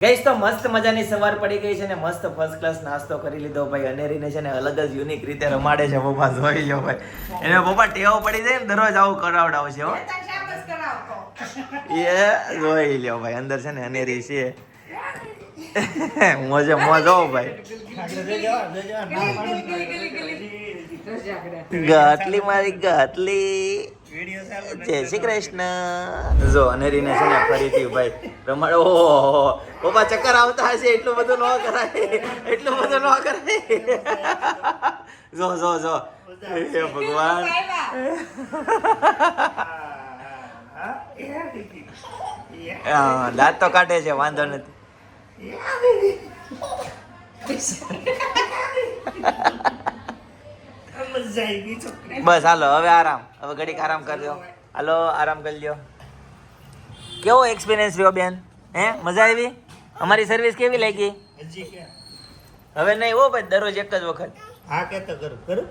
Guys તો મસ્ત મજાની સવાર પડી ગઈ છે ને મસ્ત ફર્સ્ટ ક્લાસ નાસ્તો કરી લીધો ભાઈ. અનેરીને છે ને અલગ જ યુનિક રીતે રમાડે છે પપ્પા. જોઈ લો ભાઈ, એને પપ્પા ટેવ પડી જાય ને દરરોજ આવું કરાવડાવશે હો. એ જોઈ લ્યો ભાઈ, અંદર છે ને અનેરી છે. મોજે મોજ હો ભાઈ. ગાટલી મારી ગાટલી. જય શ્રી કૃષ્ણ. જો અનેરીને છે ને ફરીથી ભાઈ રમાડો. પપ્પા ચક્કર આવતા હશે, એટલું બધું ન કરાય, એટલું બધું ન કરાય. જો જો જો, હે ભગવાન. દાંત તો કાઢે છે, વાંધો નથી. બસ હાલો હવે આરામ, હવે ઘડીક આરામ કરજો. હાલો આરામ કરી લ્યો. કેવો એક્સપિરિયન્સ રહ્યો બેન? હે મજા આવી? અમારી સર્વિસ કેવી લાગી? હવે નહીં હો ભાઈ, દરરોજ એક જ વખત. હા કે તો કરું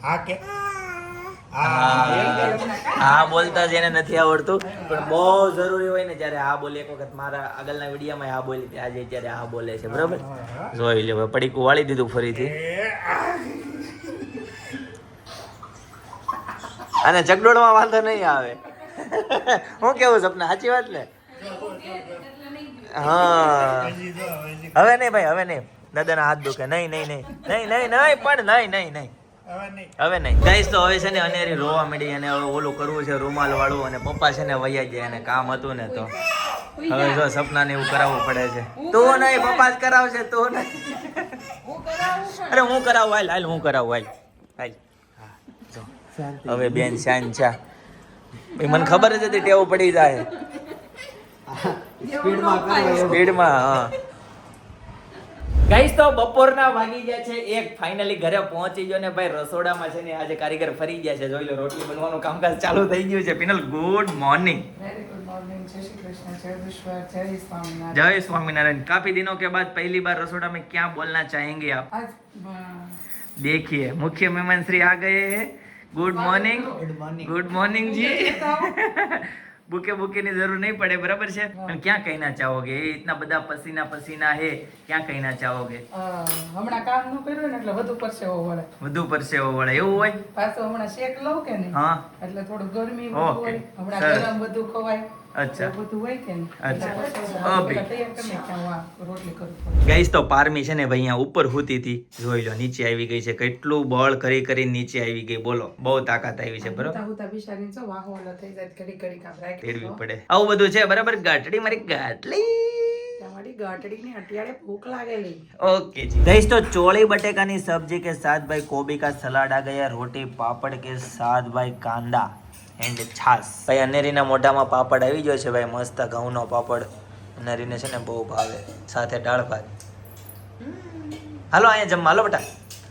હા કે હા બોલતા જ એને નથી આવડતું, પણ બહુ જરૂરી હોય ને જ્યારે હા બોલે. એક વખત મારા આગળના વિડીયોમાં હા બોલી, આજે ત્યારે હા બોલે છે. બરાબર, જોઈ લે. પડીકું વાળી દીધું ફરીથી. અને ચકડોળમાં વાંધો નહીં આવે. હું કેવું સપના, સાચી વાત ને? હા હવે નહીં ભાઈ, હવે નહીં. દાદાના હાથ દુખે. નહીં નહીં નહીં નહીં નહીં નહીં પણ નહીં નહીં નહીં હવે નહીં. ગાઈસ તો હવે છે ને અનેરી રોવા મળી અને હવે ઓલું કરવું છે રૂમાલ વાળું, અને પપ્પા છે ને વૈયા ગયા અને કામ હતું ને તો હવે જો સપનાને એવું કરાવવું પડે છે. તું નહીં, પપ્પા જ કરાવશે. તું નહીં, અરે હું કરાવું. હાલ હાલ હું કરાવું. હાલ હાલ. હવે બેન શાંત છે. મને ખબર જ હતી ટેવ પડી જાય સ્પીડમાં. હા ગાઈસ તો બપોરના વાગી ગયા છે 1. ફાઇનલી ઘરે પહોંચી ગયો ને ભાઈ રસોડામાં છે ને આજે કારીગર ફરી ગયા છે. જોઈ લો, રોટલી બનવાનું કામકાજ ચાલુ થઈ ગયું છે. Penal good morning. Very good morning. जय श्री कृष्ण, जय विश्व, जय स्वामीनारायण. जय स्वामीनारायण. काफी दिनों के बाद पहली बार रसोड़ा में क्या बोलना चाहेंगे आप? आज देखिए मुख्य मेहमान श्री आ गए हैं. Good morning. गुड मॉर्निंग जी. बुके बुके ની જરૂર નહીં પડે, બરાબર છે? પણ ક્યાં કહીના ચાહોગે? ઇતના બધા પસીના પસીના હે, ક્યાં કહીના ચાહોગે? હમણાં કામ નું કર્યું ને એટલે વધુ પરસેવો વળે. વધુ પરસેવો વળે એવું હોય? પાછો હમણાં શેક લઉં કે નહીં, હા એટલે થોડું ગરમી વધુ ઓકે. હોય. હમણાં સરસ. ગરમ બધું ખવાય. અચ્છા. એવું બધું હોય કે નહીં. અચ્છા. એટલે પછી અભી. પેલા તૈયાર કરી નાખ્યા, હું આ રોટલી કરું છું. ગાઈસ તો પારમી છે ને ભાઈ અહીંયા ઉપર હુતી હતી. જોઈ લો નીચે આવી ગઈ છે. કેટલું બળ કરી કરી નીચે આવી ગઈ. બોલો, બહુ તાકાત આવી છે. બરોબર, હું બિચારી છો વાહો વાળો થઈ જાય, ઘડી ઘડી કામ રાખી ફેરવી પડે. આવું બધું છે. બરાબર, ગાંઠડી મારી ગાંઠલી. તમારી ગાંઠડીની અટિયાળે ભૂખ લાગેલી. ओके जी गाइस तो चोली बटेका की सब्जी के साथ भाई गोभी का सलाद आ गया, रोटी पापड़ के साथ भाई कांदा एंड छाछ. भाई अनेरीना मोઢામાં પાપડ આવી ગયો છે ભાઈ, મસ્ત ઘઉંનો પાપડ. અનેરીને છે ને બહુ ભાવે. સાથે દાળ ભાત. હાલો અહીંયા જમવા. હાલો બેટા,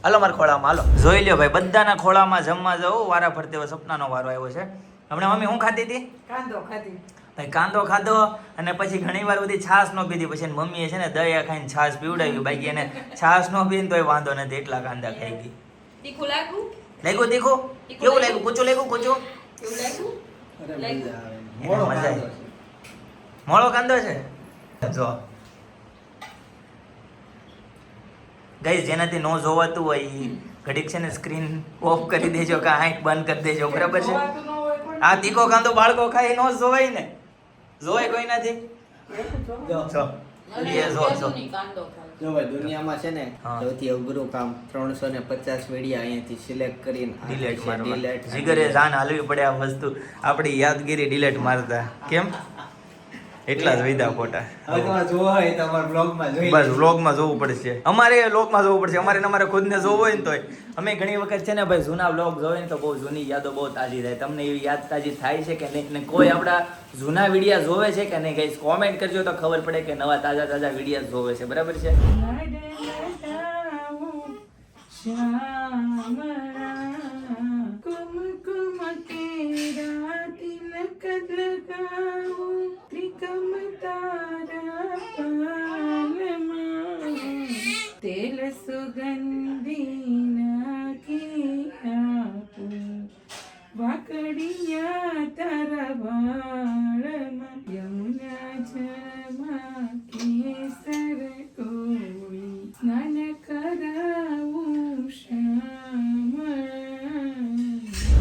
હાલો મારા ખોળામાં હાલો. જોઈ લ્યો ભાઈ, બધાના ખોળામાં જમવા જવું. વારા ફરતે સપનાનો વારો આવ્યો છે. હમણાં મમ્મી હું ખાતી હતી? કાંદો ખાધી. ભાઈ કાંદો ખાધો અને પછી ઘણી વાર બધી છાશ નો પીધી. પછી મમ્મીએ છે ને દયા ખાઈને છાશ પીવડાવી. બાકી એને છાશ નો પીને તોય વાંધો નથી, એટલા કાંદા ખાઈ ગઈ. તીખું લાગ્યું? લાગ્યું તીખું? કેવું લાગ્યું? કૂચું લાગ્યું? કૂચું? કેવું લાગ્યું? લાગ્યું? એને મજા આવી. મોળો કાંદો છે. જો ગાઈસ, જેનાથી નો જોવાતું હોય ઈ ઘડીક છે ને સ્ક્રીન ઓફ કરી દેજો કે આંખ બંધ કરી દેજો. બરાબર છે? જોવાતું ન હોય પણ આ તીખો કાંદો બાળકો ખાય નો જોવાય ને. જોવાય કોઈ નથી. જો એ જો જો નહીં, કાંદો ખાય. જો ભાઈ દુનિયામાં છે ને હા. સૌથી અઘરું કામ 350 વિડિયા અહીંયાથી સિલેક્ટ કરીને ડિલેટ મારવા. delete જીગરે જાન હાલવી પડે આ વસ્તુ. આપણી યાદગીરી ડિલેટ મારતા. કેમ? એટલા જ વિધા ખોટા. હવે તમારે જોવા હોય તો અમારા બ્લોગમાં જોઈ બસ વ્લોગમાં જોવું પડશે. અમારે વ્લોગમાં જોવું પડશે. અમારે ખુદને જોવું હોય ને તોય અમે ઘણી વખત છે ને ભાઈ જૂના વ્લોગ જોવે ને તો બહુ જૂની યાદો બહુ તાજી થાય. તમને એવી યાદ તાજી થાય છે કે નહીં? ને કોઈ આપણા જૂના વિડીયા જોવે છે કે નહીં? ગાઈસ કોમેન્ટ કરજો તો ખબર પડે કે નવા તાજા તાજા વિડીયા જોવે છે. બરાબર છે? तेल सुगंधी नाखिया वाकड़िया तारा बाळमा यमुना जमा किया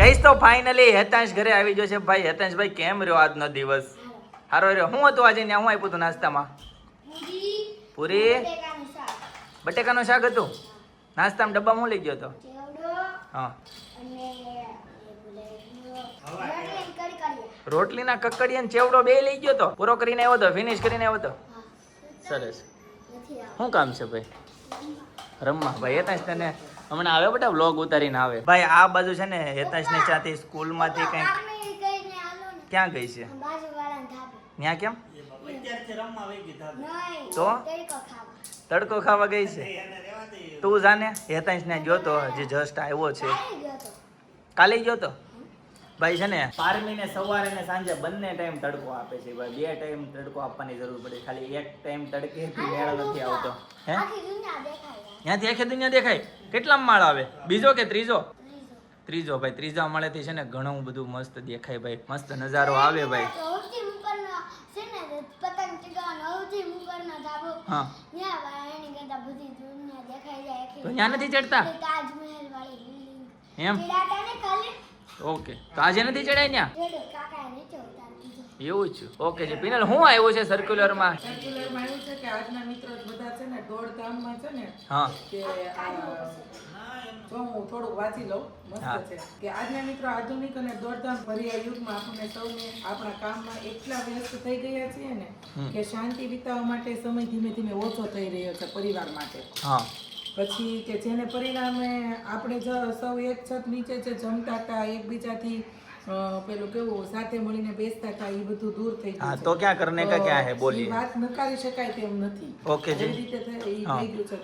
ગઈશ તો ફાઇનલી હેતાંશ ઘરે આવી ગયો છે ભાઈ. હેતાંશભાઈ કેમ રહ્યો આજનો દિવસ? સારો રહ્યો. શું હતું આજે? ત્યાં હું આપ્યું હતું નાસ્તામાં? પૂરી બટેકાનું શાક હતું. નાસ્તામાં ડબ્બામાં હું લઈ ગયો હતો? હા, રોટલીના કકડિયા ને ચેવડો બે લઈ ગયો તો. પૂરો કરીને આવ્યો તો, ફિનિશ કરીને આવ્યો તો. સરસ. શું કામ છે ભાઈ? રમવા. ભાઈ હેતાંશ તને હમણાં આવે બેટા, વ્લોગ ઉતારીને આવે. ભાઈ આ બાજુ છે ને હેતાંશ ને ત્યાંથી સ્કૂલમાંથી કંઈક ક્યાં ગઈ છે? ત્યાં કેમ? તો તડકો ખાવા ગઈ છે. તું જાને. હેતાંશ ને જોતો હજી જસ્ટ આવ્યો છે. કાલે ગયો તો. ભાઈ છે ને પારમીને સવારે ને સાંજે બંને ટાઈમ તડકો આપે છે ભાઈ. 2 ટાઈમ તડકો આપવાની જરૂર પડે. ખાલી એક ટાઈમ તડકેથી મેળ નથી આવતો. હે, ત્યાંથી આખી દુનિયા દેખાય. કેટલા માળ આવે? બીજો કે ત્રીજો? ત્રીજો ભાઈ. ત્રીજા માળેથી છે ને ઘણું બધું મસ્ત દેખાય ભાઈ. મસ્ત નજારો આવે ભાઈ. હા, તો ત્યાં નથી ચડતા એમ? ઓકે, તો આજે નથી ચડાય ત્યાં? એવું જ. ઓકે છે પિનલ, હું આવ્યો છે સર્ક્યુલરમાં? સર્ક્યુલરમાં એવું છે કે આજના મિત્રો બધા છે ને દોડધામમાં છે ને હા, કે જો હું થોડુંક વાંચી લઉં. મસ્ત છે કે આજના મિત્રો આધુનિક અને દોડધામ ભર્યા યુગમાં આપણને સૌને આપણા કામમાં એટલા વ્યસ્ત થઈ ગયા છીએ ને કે શાંતિ વિતાવવા માટે સમય ધીમે ધીમે ઓછો થઈ રહ્યો છે પરિવાર માટે. હા. પછી કે જેને પરિણામે આપણે સૌ એક છત નીચે જે જમતા હતા, એકબીજાથી પેલું કેવું સાથે મળીને બેસતા હતા, એ બધું દૂર થઈ ગયું. હા, તો ક્યાં કરને કા ક્યાં હે બોલીએ. વાત નકારી શકાય તેમ નથી. ઓકે જી. એ રીતે થઈ ગયું છે.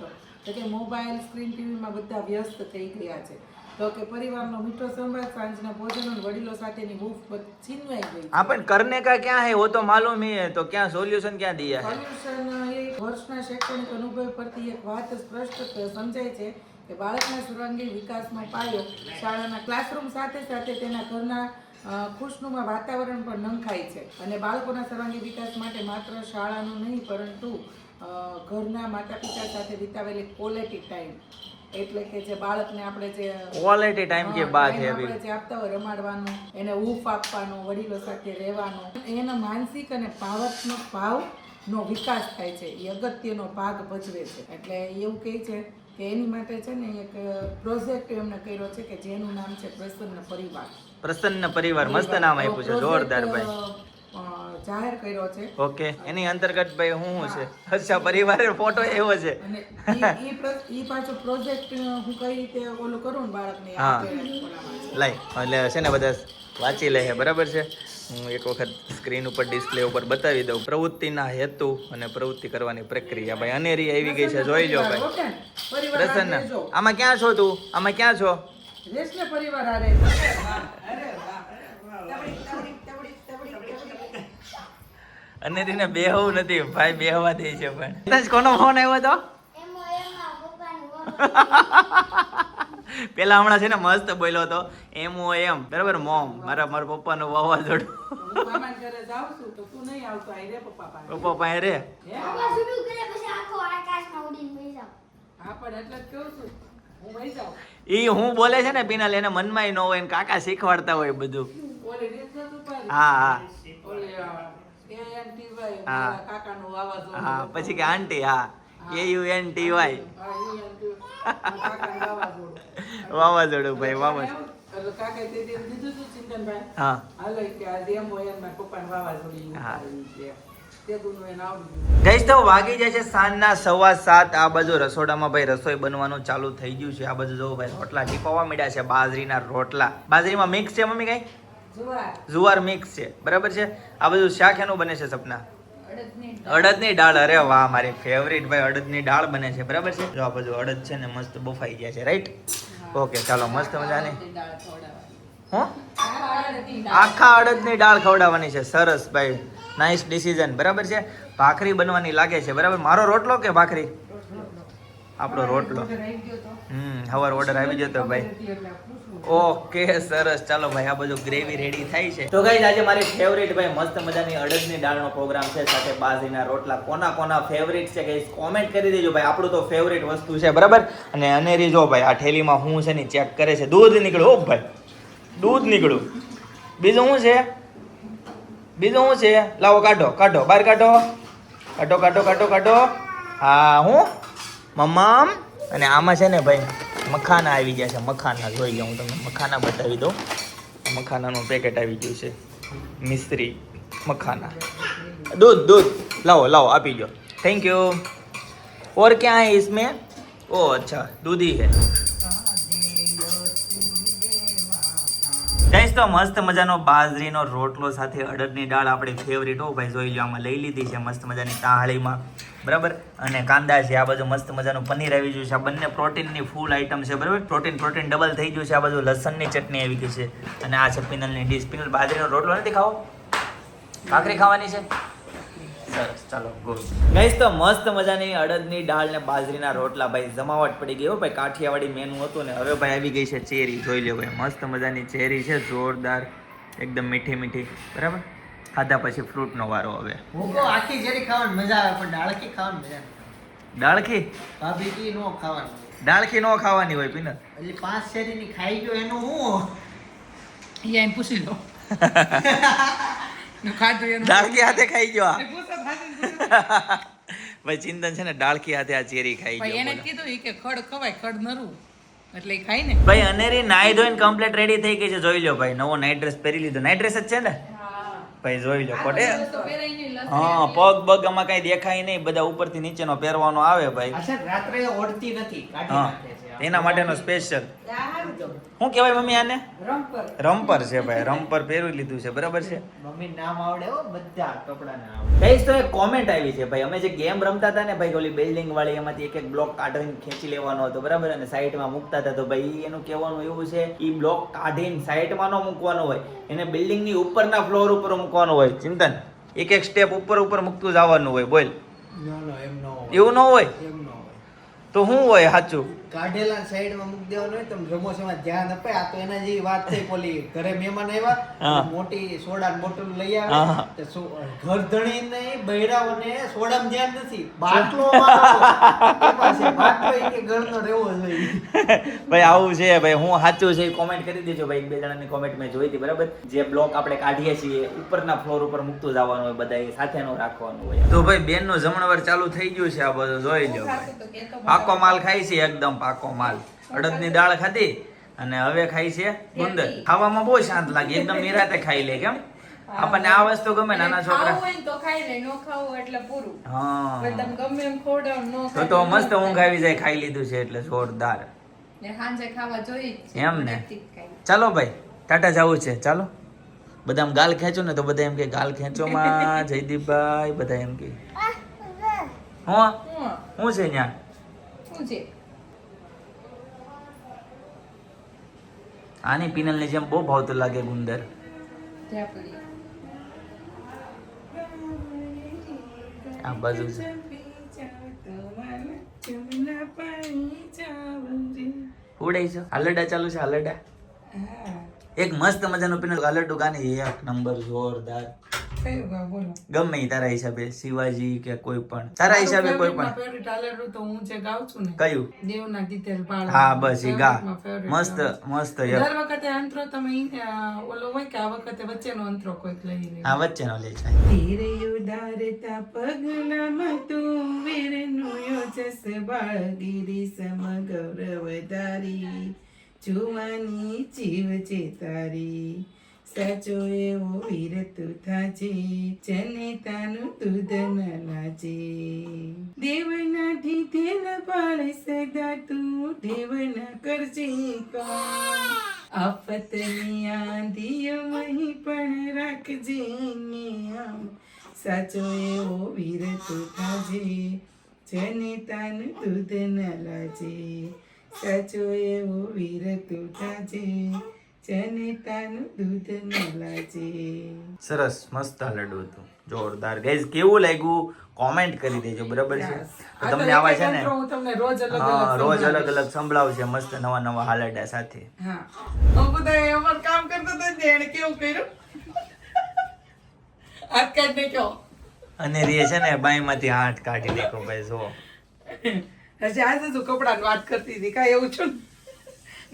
તો કે મોબાઈલ, સ્ક્રીન, ટીવીમાં બધા વ્યસ્ત થઈ ગયા છે. તો કે પરિવારનો મીઠો સંવાદ, સાંજના ભોજન અને વડીલો સાથેની હૂંફ છીનવાઈ ગઈ. હા, પણ કરને કા ક્યાં હે વો તો માલુમ હી હે. તો ક્યાં સોલ્યુશન ક્યાં દિયા હે? સોલ્યુશન એ વર્ષના શૈક્ષણિક અનુભવ પરથી એક વાત સ્પષ્ટ સમજાય છે કે બાળકના સર્વાંગી વિકાસનો પાયો શાળાના ક્લાસરૂમ સાથે સાથે તેના ઘરના ખુશનુમા વાતાવરણ પણ નંખાય છે. અને બાળકોના સર્વાંગી વિકાસ માટે માત્ર શાળાનું નહીં પરંતુ ઘરના માતા પિતા સાથે વિતાવેલી ક્વોલિટી ટાઈમ, એટલે કે જે બાળકને આપણે જે ક્વોલિટી ટાઈમ કે બાત હે અભી. આપણે જે આપતા હોય રમાડવાનું, એને હૂંફ આપવાનું, વડીલો સાથે રહેવાનું, એનો માનસિક અને ભાવનો વિકાસ થાય છે. એ અગત્યનો ભાગ ભજવે છે. એટલે એવું કહે છે કે એની માટે છે ને એક પ્રોજેક્ટ એમને કર્યો છે કે જેનું નામ છે પ્રસન્ન પરિવાર. પ્રસન્ન પરિવાર. મસ્ત નામ આપ્યું છે. જોરદાર ભાઈ. જાહેર કર્યો છે. ઓકે, એની અંતર્ગત ભાઈ હું છે? અચ્છા, પરિવારે ફોટો એવો છે. અને ઈ પાછો પ્રોજેક્ટ હું કઈ રીતે ઓલું કરું ને બાળકને લાઈ એટલે છે ને બધા વાંચી લે છે. બરાબર છે. હું એક વખત સ્ક્રીન ઉપર ડિસ્પ્લે ઉપર બતાવી દઉં. પ્રવૃત્તિના હેતુ અને પ્રવૃત્તિ કરવાની પ્રક્રિયા. ભાઈ અનેરી આવી ગઈ છે, જોઈ લો ભાઈ. પ્રસન્ન, આમાં ક્યાં છો તું? આમાં ક્યાં છો? રેશને પરિવાર આરે. અનેરીને બેહવું નથી ભાઈ, બેહવા દે છે. પણ કોનો ફોન આવ્યો તો? પેલા હમણાં છે ને મસ્ત બોલ્યો હતો MOM. બરાબર, મોમ. મારા પપ્પાનું વાવાઝોડું. મામાના ઘરે જાવ છું તો તું નહીં આવતો. આઈ રે પપ્પા પાસે. પપ્પા પાસે રે. હા, પણ એટલે જ કહું છું હું વહી જાઉં. ઈ હું બોલે છે ને પિનલ, એને મનમાં ન હોય ને કાકા શીખવાડતા હોય બધું. ઓલી રીત નથી ઉપાડી. હા, ઓલી ANTY હા. કાકાનું વાવાઝોડું. હા, પછી કે આંટી. હા, AUNTY. વાવાઝોડું ભાઈ, વાવાઝોડું. એટલે કાકાએ તે દીધું હતું ચિંતનભાઈ. હા, હાલો કે આજે MOM માં પપ્પાને વાવાઝોડું હા. ઉતારી છે. તે દુનું એને આવડ્યું. ગઈશ તો વાગી જાય છે સાંજના 7:15. આ બાજુ રસોડામાં ભાઈ રસોઈ બનવાનું ચાલુ થઈ ગયું છે. આ બાજુ જો ભાઈ રોટલા ટીપાવા મળ્યા છે. બાજરીના રોટલા. બાજરીમાં મિક્સ છે મમ્મી? કઈ જુવાર મિક્સ છે. બરાબર છે. આ બધું શાક એનું બને છે સપના? અડદની દાળ. અરે વાહ, મારી ફેવરિટ ભાઈ. અડદની દાળ બને છે. બરાબર છે. જો આ બધું અડદ છે ને મસ્ત બફાઈ ગયા છે. રાઈટ? ઓકે, ચાલો મસ્ત મજાની. હું આખા અડદની દાળ ખવડાવવાની છે. સરસ ભાઈ, નાઇસ ડિસિઝન. બરાબર છે. ભાખરી બનવાની લાગે છે. બરાબર. મારો રોટલો કે ભાખરી? આપણો રોટલો. હવાર ઓર્ડર આવી ગયો તો ભાઈ. ઓકે, સરસ. ચાલો ભાઈ, આ બધું ગ્રેવી રેડી થાય છે. તો ગાઈસ આજે મારી ફેવરિટ ભાઈ મસ્ત મજાની અડદની દાળનો પ્રોગ્રામ છે, સાથે બાજરીના રોટલા. કોના ફેવરિટ છે ગાઈસ કોમેન્ટ કરી દેજો ભાઈ. આપણું તો ફેવરિટ વસ્તુ છે. બરાબર. અને અનેરી જો ભાઈ આ ઠેલીમાં હું છે ને ચેક કરે છે. દૂધ નીકળ્યું. ઓ ભાઈ, દૂધ નીકળ્યું. બીજું શું છે? બીજું શું છે? લાવો કાઢો કાઢો બહાર કાઢો કાઢો કાઢો કાઢો કાઢો. હા હું મમ્મમ. અને આમાં છે ને ભાઈ મખાના આવી ગયા છે. મખાના જોઈ લો, હું તમને મખાના બતાવી દઉં. મખાનાનું પેકેટ આવી ગયું છે. મિશ્રી મખાના. दूध दूध लाओ लाओ आप ही जो. Thank you. और क्या है इसमें? ओ अच्छा दूध ही है. ગાઈસ તો મસ્ત મજાનો બાજરીનો રોટલો સાથે અડદની દાળ આપણી ફેવરિટ હો ભાઈ. જોઈ લો આમાં લઈ લીધી છે મસ્ત મજાની તાહળીમાં, બરાબર. અને કાંદા છે, આ બાજુ મસ્ત મજાનું પનીર આવી ગયું છે. આ બંને પ્રોટીનની ફૂલ આઈટમ છે, બરાબર. પ્રોટીન ડબલ થઈ ગયું છે. આ બાજુ લસણની ચટણી આવી ગઈ છે. અને આ છે પિનલની ડીશ. પિનલ બાજરીનો રોટલો નથી ખાવો? ભાખરી ખાવાની છે? સરસ, ચાલો ગો. ગાઈસ તો મસ્ત મજાની અડદની દાળ ને બાજરીના રોટલા ભાઈ જમાવટ પડી ગઈ હો ભાઈ. કાઠિયાવાડી મેનુ હતું ને હવે ભાઈ આવી ગઈ છે ચેરી. જોઈ લો ભાઈ મસ્ત મજાની ચેરી છે, જોરદાર એકદમ મીઠી મીઠી, બરાબર. ખાધા પછી ફ્રૂટનો વારો હવે. હું કહું આખી જેરી ખાવાની મજા આવે પણ ડાળખી ખાવાની મજા આવે. દાળખી? ભાભી કી નો ખાવાની. દાળખી નો ખાવાની હોય પિનલ. એટલે 5 શેરીની ખાઈ ગયો એનું હું અહીંયા એમ પૂછી લો. ખાધું એનું દાળખી હાથે ખાઈ ગયો આ. પૂછો ખાધું. ભાઈ ચિંતન છે ને દાળખી હાથે આ ચેરી ખાઈ ભાઈ એને ગયો. કીધું ઈ કે ખડ ખવાય, ખડ નરું એટલે ઈ ખાય ને. ભાઈ અનેરી નાઈ ધોઈને કમ્પ્લીટ રેડી થઈ ગઈ છે. જોઈ લો ભાઈ નવો નાઈટ ડ્રેસ પહેરી લીધો. નાઈટ ડ્રેસ જ છે ને ભાઈ? જોઈ લો કોટે. હા પગ બગ આમાં કઈ દેખાય નહીં, બધા ઉપરથી નીચેનો પહેરવાનો આવે ભાઈ. અચ્છા રાત્રે ઓળતી નથી, કાઢી હા નાખે છે. એના માટેનો સ્પેશિયલ. શું કહેવાય મમ્મી આને? રમ્પર છે ભાઈ. રમ્પર પહેરી લીધું છે, બરાબર છે. મમ્મી નામ આવડે હો, બધા કપડાના આવડે. ગાઈસ તો એક કોમેન્ટ આવી છે ભાઈ. અમે જે ગેમ રમતા હતા ને ભાઈ, ઓલી બિલ્ડિંગ વાળી, એમાંથી એક એક બ્લોક કાઢીને ખેંચી લેવાનો હતો, બરાબર. અને સાઈડમાં મૂકતા હતા. તો ભાઈ એનું કહેવાનું એવું છે ઈ બ્લોક કાઢીને સાઈડમાં ન મૂકવાનો હોય, એને બિલ્ડિંગની ઉપરના ફ્લોર ઉપર મૂકવાનો હોય. ચિંતન એક એક સ્ટેપ ઉપર ઉપર મૂકતું જવાનું હોય. બોલ નો એમ નો હોય. એવું ન હોય એમ નો હોય. તો શું હોય સાચું? કાઢેલા સાઈડમાં મૂકી દેવાનું હોય. તમે રમોશમાં ધ્યાન અપાય. આ તો એના જેવી વાત થઈ. પોલી ઘરે મહેમાન આવ્યા, હા. મોટી સોડાની બોટલ લઈ હા. આવે. તો ઘર ધણીને બૈરાઓને સોડામાં ધ્યાન નથી, બાટલો પાસે બાટલો ઈ કે ઘરનો રહેવો જોઈએ. ભાઈ આવું છે ભાઈ. હું સાચું છે કોમેન્ટ કરી દેજો ભાઈ. 1-2 જણાની કોમેન્ટ મેં જોઈ હતી, બરાબર. જે બ્લોક આપણે કાઢીએ છીએ ઉપરના ફ્લોર ઉપર મૂકતું જવાનું હોય, બધા સાથે નો રાખવાનું હોય. તો ભાઈ બેન નું જમણવાર ચાલુ થઈ ગયું છે. આ બધું જોઈ લો ભાઈ. પાકો માલ ખાય છે, એકદમ પાકો માલ. અડદની દાળ ખાધી અને હવે ખાઈ છે ગુંદર. ખાવામાં બહુ શાંત લાગે, એકદમ નિરાતે ખાઈ લે. કેમ આપણને આ વસ્તુ ગમે નાના છોકરા? ખાવું હોય ને તો ખાઈ લે, નો ખાવું એટલે પૂરું. હા પણ તમે ગમે એમ ખવડાવો, નો તો ખાય તો મસ્ત ઊંઘ આવી જાય. ખાઈ લીધું છે એટલે જોરદાર. ને સાંજે ખાવા જોઈએ જ છે. એમ ને. વ્યક્તિગત ખાઈ. ચાલો ભાઈ ટાટા જવું છે. ચાલો બધા આમ ગાલ ખેંચો ને તો બધા એમ કે ગાલ ખેંચો માં જયદીપભાઈ, બધા એમ કે હું શું છે ત્યાં? શું છે? આની પિનલ ની જેમ બહુ ભાવતું લાગે ગુંદર. ત્યાં પડી. આ બાજુ છે. ઉડાઈ છે હાલરડા ચાલુ છે. હાલરડા એક મસ્ત મજાનું પિનલ હાલરડું ગાને એક નંબર જોરદાર. કયું ગા બોલો? ગમે ઈ તારા હિસાબે, શિવાજી કે કોઈ પણ તારા હિસાબે કોઈ પણ. ફેવરિટ હાલરડું તો હું જે ગાઉં છું ને, કયું? દેવના ગીતેલ બાળ. હા બસ ઈ ગા. Favorite મસ્ત મસ્ત યાર. દર વખતે અંતરો તમે ઓલો હોય કે આ વખતે વચ્ચેનો અંતરો કોઈક લઈ લે. આ વચ્ચેનો લે છે. ધીરે ઉદારતા પગલામાં તું વીરનું યોજસ બાળગીરી સમગૌરવ ધારી જુવાની જીવ છે તારી સાચો એવો વીર તું થાજે જનેતાનું દૂધ ન લાજે દેવના ઢીધેલ બાળ સદા તું દેવના કરજે કામ આફતની આંધીઓ મહી પણ રાખજે નિયમ સાચો એવો વીર તું થાજે જનેતાનું દૂધ ન લાજે સાચો એવો વીર તું થાજે જનેતાનું દૂધ ન લાજે. સરસ મસ્ત હાલરડું હતું, જોરદાર. ગાઈઝ કેવું લાગ્યું કોમેન્ટ કરી દેજો, બરાબર છે. તો તમને આવા છે ને હું તમને રોજ અલગ હા રોજ અલગ અલગ સંભળાવશે મસ્ત નવા નવા હાલરડા સાથે. હા હું બધા અમાર કામ કરતો તો એને કેવું કર્યું હાથ કાઢ નાખ્યો. અને રે છે ને બાઈમાંથી હાથ કાઢી નાખ્યો ભાઈ. જો હજી આજે તું કપડાની વાત કરતી હતી કાંઈ એવું છું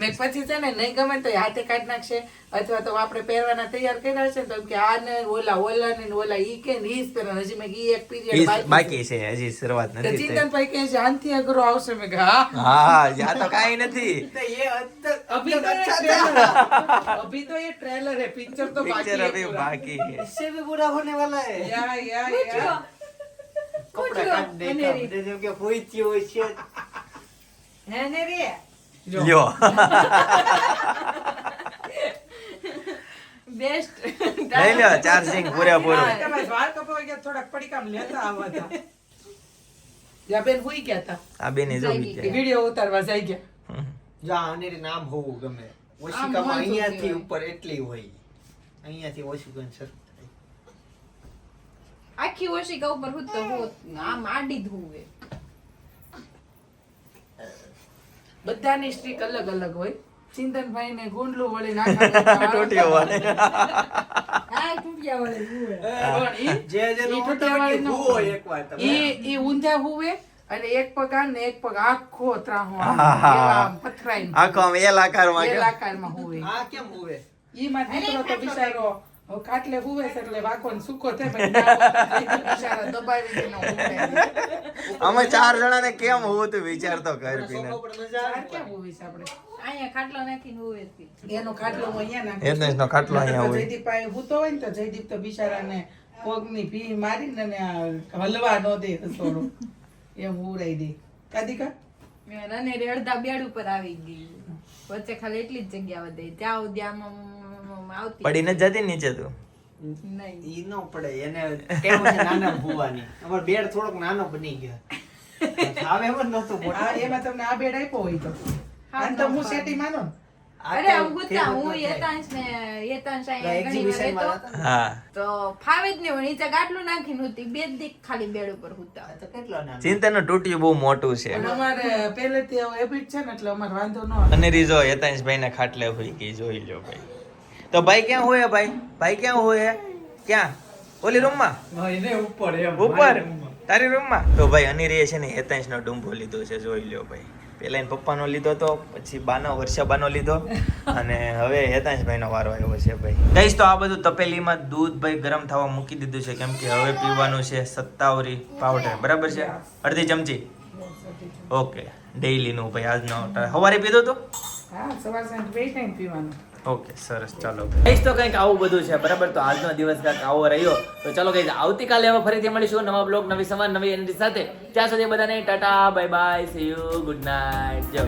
ને પછી છે ને નહીં ગમે તો એ હાથે કાઢી નાખશે અથવા તો આપણે પહેરવાના તૈયાર કર્યા છે ને તો એમ કે આ ને ઓલા ને ઓલા ઈ કે ને ઈ જ પહેરવાના. હજી મેં ઈ એક પીરિયડ બાકી છે હજી શરૂઆત તો નથી થઈ. ચિંતનભાઈ કહે છે આનથી અઘરો આવશે. મેં કીધું હા હા યા તો કાઈ નથી. तो ये अभी तो ये ट्रेलर अभी तो ये ट्रेलर है, पिक्चर तो बाकी पिक्चर है अभी पूरा। बाकी है. इससे भी बुरा होने वाला है. या कपड़ा काट देगा अपने जो के कोई थी वो છે. હે ને રે જો લ્યો બેસ્ટ લઈ લ્યો ચાર્જિંગ પૂરેપૂરું. તમારે વાળ કપાવા ગયા થોડાક પડીકામ લેતા આવવા હતા. યા બેન હુઈ ગયા હતા, આ બેની જો જઈ બીજે. વિડિયો ઉતારવા જઈ ગયા. જા અનેરી નામ હોવું ગમે. ઓશિકામાં અહીંયાથી ઉપર એટલી હોય, અહીંયાથી ઓશિકા સર આખી ઓશિકા ઉપર હું તો હોત આમ આડી જ હુવે. બધાની સ્ટ્રીક અલગ અલગ હોય. ચિંતનભાઈ ને ગુંડલું વળી નાખા ટોટીઓ વાળે. આ ટૂટિયા વાળી હુવે. જે જે નો ઓટોમેટિક હુવો એકવાર તમે. ઈ ઊંધા હુવે અને એક પગ આ ને એક પગ આખો ત્રાહો આમ આહા. એવા આમ પથરાઈને આખો આમ એલ આકારમાં એલ ગયો. આકારમાં હુવે. આ કેમ હુવે? ઈ માં દીકરો તો બિચારો કાટલે હુવે છે એટલે વાકો ને સૂકો થાય પછી ના હોય તો બિચારો દબાવી દે ને હુવે. અમે 4 જણાને કેમ હોવું તું વિચારતો કર પીને. સોફા પર મજા આ આવે. ક્યાં હુવે છે આપણે? અહીંયા ખાટલો નાખીને હુવે છે. એનો ખાટલો હું અહીંયા નાખું છું. એનો ખાટલો અહીંયા હોય. જયદીપ પાસે હૂતો હોય ને તો જયદીપ તો બિચારાને પગની ભી મારીને ને આ હલવા ન દે હસોડું એમ ઉડાઈ દે. કાદિકા અને રે અડધા બેડ ઉપર આવી ગઈ. વચ્ચે ખાલી એટલી જ જગ્યા વધે. ત્યાં સુધી આમ આવતી પડી ન જતી નીચે તું. નહીં. ઈ નો પડે એને ટેવ છે નાના ભૂવાની. અમાર બેડ થોડોક નાનો બની ગયો આવે એમ જ નહોતું આ મોટો. એમાં તમને આ બેડ આપ્યો હોય તો આમ તો હું સેટી માનો ને. અરે આમ ગુત્તા હું યતાંશ અહીંયા ઘણી વાર એક્ઝિબિશન રહેતો. માં હા તો ફાવે જ નહીં. નીચે ગાટલું નાખીને હતી બે જ દીક ખાલી બેડ ઉપર હુતા. તો કેટલો નાનો. ચિંતનનું ટૂટિયું બહુ મોટું છે. પણ અમારે પહેલેથી હેબિટ છે ને એટલે અમારે વાંધો ન આવે. અને રીજો યતાંશભાઈ ને ખાટલે હોઈ ગઈ જોઈ લો ભાઈ. તો ભાઈ ક્યાં હોય ભાઈ? ભાઈ ક્યાં હોય? ક્યાં? ઓલી રૂમમાં? એને ઉપર એમ ઉપર તારી રૂમમાં? તો ભાઈ અનિરીએ છે ને યતાંશનો ડુંભો લીધો છે જોઈ લ્યો ભાઈ. પેલા એને પપ્પાનો લીધો તો પછી બાનો વર્ષાબાનો લીધો અને હવે યતાંશભાઈનો વારો આવ્યો છે ભાઈ. ગાઈસ તો આ બધું તપેલીમાં દૂધ ભાઈ ગરમ થવા મૂકી દીધું છે કેમ કે હવે પીવાનું છે સત્તાવરી પાવડર. બરાબર છે? અડધી ચમચી. ઓકે ડેઈલીનું ભાઈ આજનો સવારે પીધું તો હા સવાર સાંજ બે ટાઈમ પીવાનું. ઓકે સરસ ચાલો ગાઈસ તો કંઈક આવું બધું છે બરાબર. તો આજનો દિવસ કંઈક આવો રહ્યો. તો ચાલો ગાઈસ આવતીકાલે હવે ફરીથી મળીશું નવા બ્લોગ નવી સમાન નવી એનર્જી સાથે. ત્યાં સુધી બધાને Tata bye bye see you good night જય